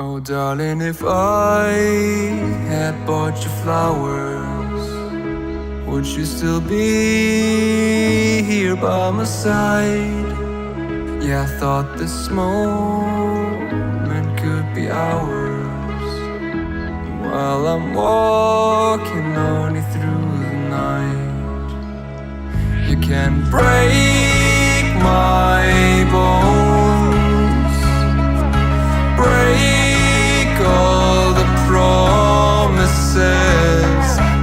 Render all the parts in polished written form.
Oh darling, if I had bought you flowers, would you still be here by my side? Yeah, I thought this moment could be ours, while I'm walking only through the night. You can break my bones, break all the promises,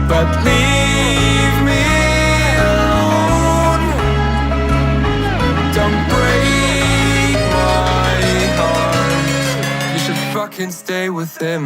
but leave me alone. Don't break my heart, you should fucking stay with him.